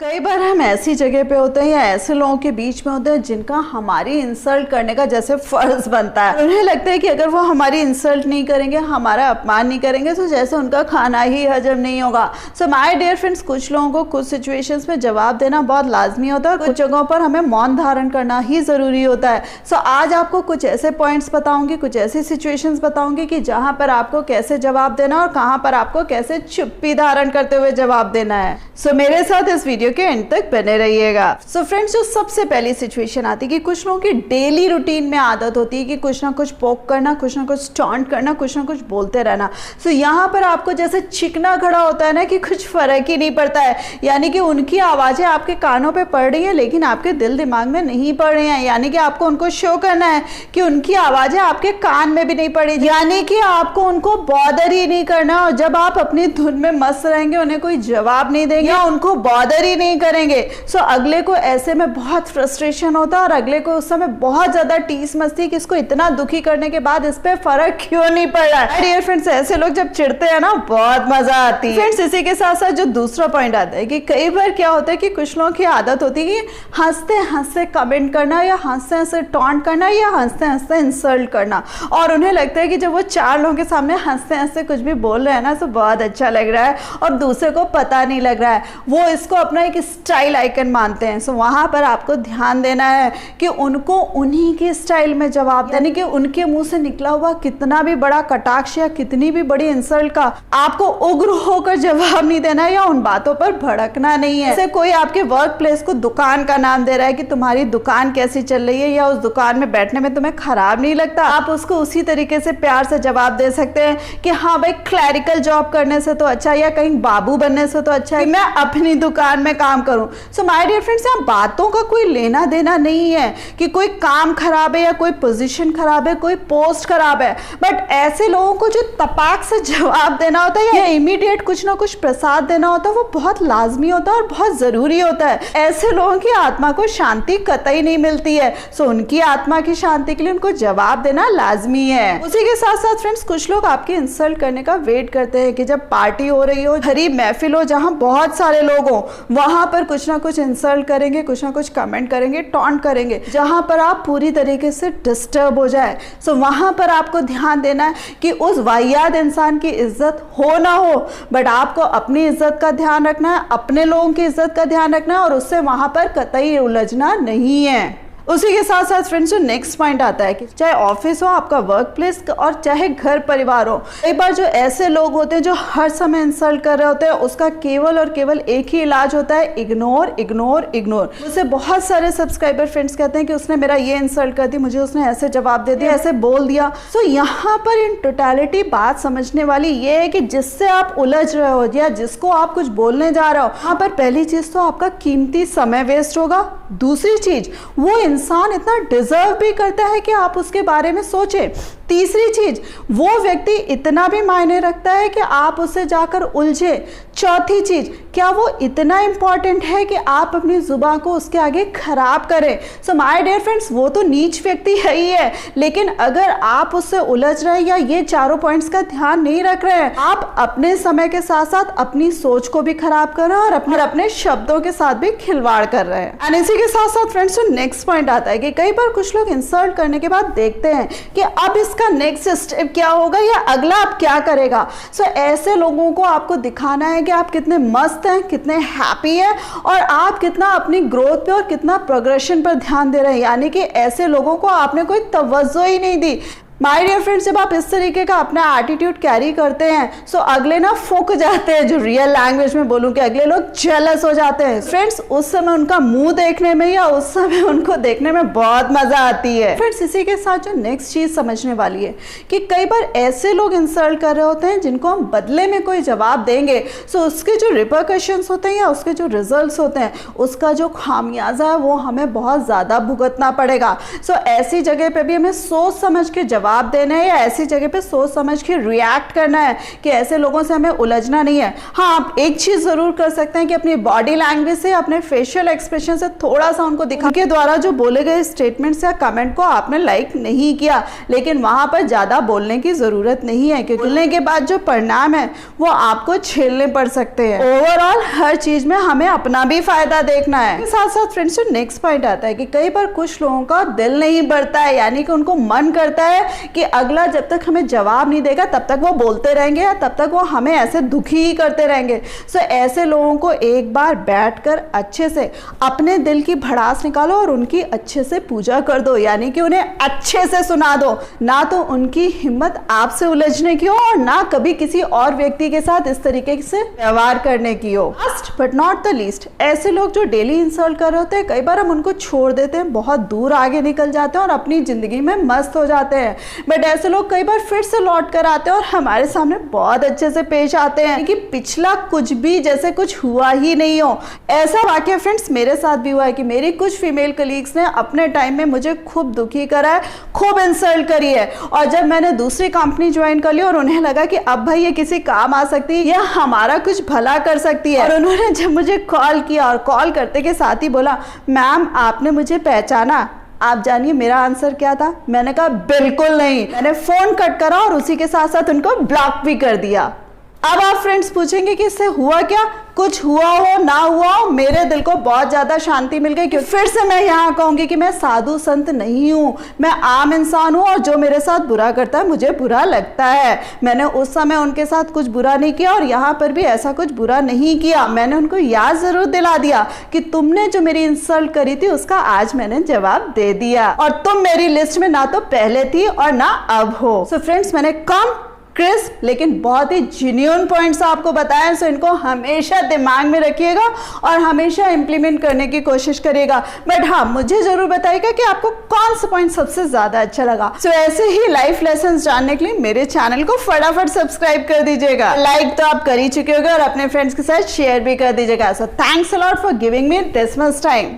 कई बार हम ऐसी जगह पे होते हैं या ऐसे लोगों के बीच में होते हैं जिनका हमारी इंसल्ट करने का जैसे फर्ज बनता है। उन्हें लगता है कि अगर वो हमारी इंसल्ट नहीं करेंगे, हमारा अपमान नहीं करेंगे, तो जैसे उनका खाना ही हजम नहीं होगा। सो माय डियर फ्रेंड्स, कुछ लोगों को कुछ सिचुएशंस में जवाब देना बहुत लाजमी होता है, कुछ जगहों पर हमें मौन धारण करना ही ज़रूरी होता है। सो आज आपको कुछ ऐसे पॉइंट्स बताऊंगी, कुछ ऐसी सिचुएशंस बताऊंगी कि जहाँ पर आपको कैसे जवाब देना और कहाँ पर आपको कैसे चुप्पी धारण करते हुए जवाब देना है। सो मेरे साथ इस वीडियो के एंड तक बने रहिएगा। सो फ्रेंड्स, जो सबसे पहली सिचुएशन आती है कि कुछ लोगों की डेली रूटीन में आदत होती है कि कुछ ना कुछ पोक करना, कुछ ना कुछ टॉन्ट करना, कुछ ना कुछ बोलते रहना। सो यहाँ पर आपको जैसे चिकना खड़ा होता है ना कि कुछ फर्क ही नहीं पड़ता है, यानी कि उनकी आवाज़ें आपके कानों पे पड़ रही हैं लेकिन आपके दिल दिमाग में नहीं पड़ रही हैं, यानी कि आपको उनको शो करना है कि उनकी आवाज़ें आपके कान में भी नहीं पड़ी, यानी कि आपको उनको बॉदर ही नहीं करना। और जब आप अपनी धुन में मस्त रहेंगे, उन्हें कोई जवाब नहीं देंगे या उनको बॉदर ही नहीं करेंगे, सो अगले को ऐसे में बहुत फ्रस्ट्रेशन होता है और अगले को उस समय बहुत ज्यादा टीस मस्ती कि इसको इतना दुखी करने के बाद इस पे फर्क क्यों नहीं पड़ रहा है। डियर फ्रेंड्स, ऐसे लोग जब चिढ़ते हैं ना, बहुत मजा आती है। फ्रेंड्स, इसी के साथ साथ जो दूसरा पॉइंट आता है कि कई बार क्या होता है कि कुछ लोगों की आदत होती है कि हंसते हंसते कमेंट करना या हंसते हंसते टॉन्ट करना या हंसते हंसते इंसल्ट करना, और उन्हें लगता है कि जब वो चार लोगों के सामने हंसते हंसते कुछ भी बोल रहे हैं ना, तो बहुत अच्छा लग रहा है और दूसरे को पता नहीं लग रहा है। वो इसको अपना एक स्टाइल आइकन मानते हैं। सो वहाँ पर आपको ध्यान देना है कि उनको उन्हीं के स्टाइल में जवाब देने, यानी कि उनके मुंह से निकला हुआ कितना भी बड़ा कटाक्ष या कितनी भी बड़ी इंसल्ट का आपको उग्र होकर जवाब नहीं देना है या उन बातों पर भड़कना नहीं है। जैसे कोई आपके वर्क प्लेस को दुकान का नाम दे रहा है कि तुम्हारी दुकान कैसी चल रही है या उस दुकान में बैठने में तुम्हें खराब नहीं लगता, आप उसको उसी तरीके से प्यार से जवाब दे सकते हैं कि हाँ भाई, क्लैरिकल जॉब करने से तो अच्छा या कहीं बाबू बनने से तो अच्छा है मैं अपनी दुकान में काम करूं। सो माय डियर फ्रेंड्स, यहाँ बातों का कोई लेना देना नहीं है कि कोई काम खराब है या कोई पोजीशन खराब है, कोई पोस्ट खराब है, बट ऐसे लोगों को जो तपाक से जवाब देना होता है या इमीडिएट कुछ ना कुछ प्रसाद देना होता है, वो बहुत लाजमी होता है और बहुत जरूरी होता है। ऐसे लोगों की आत्मा को शांति कतई नहीं मिलती है। सो उनकी आत्मा की शांति के लिए उनको जवाब देना लाजमी है। उसी के साथ साथ फ्रेंड्स, कुछ लोग आपकी इंसल्ट करने का वेट करते हैं कि जब पार्टी हो रही हो, हरी महफिल हो, जहां बहुत सारे लोग हो, वहां पर कुछ ना कुछ इंसल्ट करेंगे, कुछ ना कुछ कमेंट करेंगे, टॉन्ट करेंगे, जहां पर आप पूरी तरीके से डिस्टर्ब हो जाए। सो वहां पर आपको ध्यान देना है कि उस वाहियात इंसान की इज्जत हो ना हो, बट आपको अपनी इज्जत का ध्यान रखना है, अपने लोगों की इज्जत का ध्यान रखना है और उससे वहां पर कतई उलझना नहीं है। उसी के साथ साथ फ्रेंड्स, जो नेक्स्ट पॉइंट आता है कि चाहे ऑफिस हो, आपका वर्क प्लेस, और चाहे घर परिवार हो, कई बार जो ऐसे लोग होते हैं जो हर समय इंसल्ट कर रहे होते हैं, उसका केवल और केवल एक ही इलाज होता है, इग्नोर इग्नोर इग्नोर। मुझसे बहुत सारे सब्सक्राइबर फ्रेंड्स कहते हैं कि उसने मेरा ये इंसल्ट कर दी, मुझे उसने ऐसे जवाब दे दिया, ऐसे बोल दिया। सो यहाँ पर इन टोटलिटी बात समझने वाली ये है कि जिससे आप उलझ रहे हो या जिसको आप कुछ बोलने जा रहे हो, वहाँ पर पहली चीज तो आपका कीमती समय वेस्ट होगा। दूसरी चीज, वो इंसान इतना डिजर्व भी करता है कि आप उसके बारे में सोचें। तीसरी चीज, वो व्यक्ति इतना भी मायने रखता है कि आप उससे जाकर उलझे। चौथी चीज, क्या वो इतना इंपॉर्टेंट है कि आप अपनी जुबान को उसके आगे खराब करें। सो माय डियर फ्रेंड्स, वो तो नीच व्यक्ति है ही है, लेकिन अगर आप उससे उलझ रहे हैं या ये चारों पॉइंट्स का ध्यान नहीं रख रहे हैं, आप अपने समय के साथ साथ अपनी सोच को भी खराब कर रहे हैं और अपने शब्दों के साथ भी खिलवाड़ कर रहे हैं। एंड इसी के साथ साथ फ्रेंड्स, जो नेक्स्ट पॉइंट आता है कि कई बार कुछ लोग इंसल्ट करने के बाद देखते हैं कि अब इसका नेक्स्ट स्टेप क्या होगा या अगला आप क्या करेगा। सो ऐसे लोगों को आपको दिखाना है कि आप कितने मस्त हैं, कितने हैप्पी हैं और आप कितना अपनी ग्रोथ पे और कितना प्रोग्रेशन पर ध्यान दे रहे हैं, यानी कि ऐसे लोगों को आपने कोई तवज्जो ही नहीं दी। माय डियर फ्रेंड्स, जब आप इस तरीके का अपना एटीट्यूड कैरी करते हैं, सो अगले ना फूक जाते हैं, जो रियल लैंग्वेज में बोलूं कि अगले लोग जेलस हो जाते हैं। फ्रेंड्स, उस समय उनका मुंह देखने में या उस समय उनको देखने में बहुत मजा आती है। फ्रेंड्स, इसी के साथ जो नेक्स्ट चीज समझने वाली है कि कई बार ऐसे लोग इंसल्ट कर रहे होते हैं जिनको हम बदले में कोई जवाब देंगे, सो उसके जो रिपरकशंस होते हैं या उसके जो रिजल्ट होते हैं, उसका जो खामियाजा है वो हमें बहुत ज्यादा भुगतना पड़ेगा। सो ऐसी जगह पे भी हमें सोच समझ के जवाब जवाब देना है या ऐसी जगह पे सोच समझ के रिएक्ट करना है कि ऐसे लोगों से हमें उलझना नहीं है। हाँ, आप एक चीज जरूर कर सकते हैं कि अपनी बॉडी लैंग्वेज से, अपने फेशियल एक्सप्रेशन से थोड़ा सा उनको दिखा के द्वारा जो बोले गए स्टेटमेंट्स या कमेंट को आपने लाइक नहीं किया, लेकिन वहां पर ज्यादा बोलने की जरूरत नहीं है क्योंकि बोलने के बाद जो परिणाम है वो आपको झेलने पड़ सकते हैं। ओवरऑल हर चीज में हमें अपना भी फायदा देखना है। साथ साथ फ्रेंड्स, जो नेक्स्ट पॉइंट आता है कि कई बार कुछ लोगों का दिल नहीं भरता है, यानी कि उनको मन करता है कि अगला जब तक हमें जवाब नहीं देगा तब तक वो बोलते रहेंगे या तब तक वो हमें ऐसे दुखी ही करते रहेंगे। सो ऐसे लोगों को एक बार बैठकर अच्छे से अपने दिल की भड़ास निकालो और उनकी अच्छे से पूजा कर दो, यानी कि उन्हें अच्छे से सुना दो। ना तो उनकी हिम्मत आपसे उलझने की हो और ना कभी किसी और व्यक्ति के साथ इस तरीके से व्यवहार करने की हो। Last but not the least, ऐसे लोग जो डेली इंसल्ट कर रहे होते हैं, कई बार हम उनको छोड़ देते हैं, बहुत दूर आगे निकल जाते हैं और अपनी जिंदगी में मस्त हो जाते हैं। बट ऐसे लोग कई बार फिर से लौट कर आते हैं और हमारे सामने बहुत अच्छे से पेश आते हैं कि पिछला कुछ भी जैसे कुछ हुआ ही नहीं हो। ऐसा वाकया फ्रेंड्स मेरे साथ भी हुआ है कि मेरी कुछ फीमेल कलीग्स ने अपने टाइम में मुझे खूब दुखी करा है, खूब इंसल्ट करी है, और जब मैंने दूसरी कंपनी ज्वाइन कर ली और उन्हें लगा कि अब भाई ये किसी काम आ सकती है या हमारा कुछ भला कर सकती है, और उन्होंने जब मुझे कॉल किया और कॉल करते के साथ ही बोला, मैम आपने मुझे पहचाना, आप जानिए मेरा आंसर क्या था? मैंने कहा बिल्कुल नहीं। मैंने फोन कट करा और उसी के साथ साथ उनको ब्लॉक भी कर दिया। अब आप फ्रेंड्स पूछेंगे कि इससे हुआ क्या? कुछ हुआ हो ना हुआ हो, मेरे दिल को बहुत ज्यादा शांति मिल गई। क्योंकि फिर से मैं यहाँ कहूंगी कि मैं साधु संत नहीं हूँ, मैं आम इंसान हूँ और जो मेरे साथ बुरा करता है मुझे बुरा लगता है। मैंने उस समय उनके साथ कुछ बुरा नहीं किया और यहाँ पर भी ऐसा कुछ बुरा नहीं किया। मैंने उनको याद जरूर दिला दिया कि तुमने जो मेरी इंसल्ट करी थी उसका आज मैंने जवाब दे दिया और तुम मेरी लिस्ट में ना तो पहले थी और ना अब हो। सो फ्रेंड्स, मैंने कम क्रिस्प लेकिन बहुत ही जेन्युइन पॉइंट्स आपको बताएं, सो इनको हमेशा दिमाग में रखिएगा और हमेशा इंप्लीमेंट करने की कोशिश करिएगा। बट हाँ, मुझे जरूर बताइएगा कि आपको कौन सा पॉइंट सबसे ज्यादा अच्छा लगा। सो ऐसे ही लाइफ लेसन्स जानने के लिए मेरे चैनल को फटाफट सब्सक्राइब कर दीजिएगा। लाइक तो आप कर ही चुके होंगे और अपने फ्रेंड्स के साथ शेयर भी कर दीजिएगा। So thanks a lot for giving me this much time.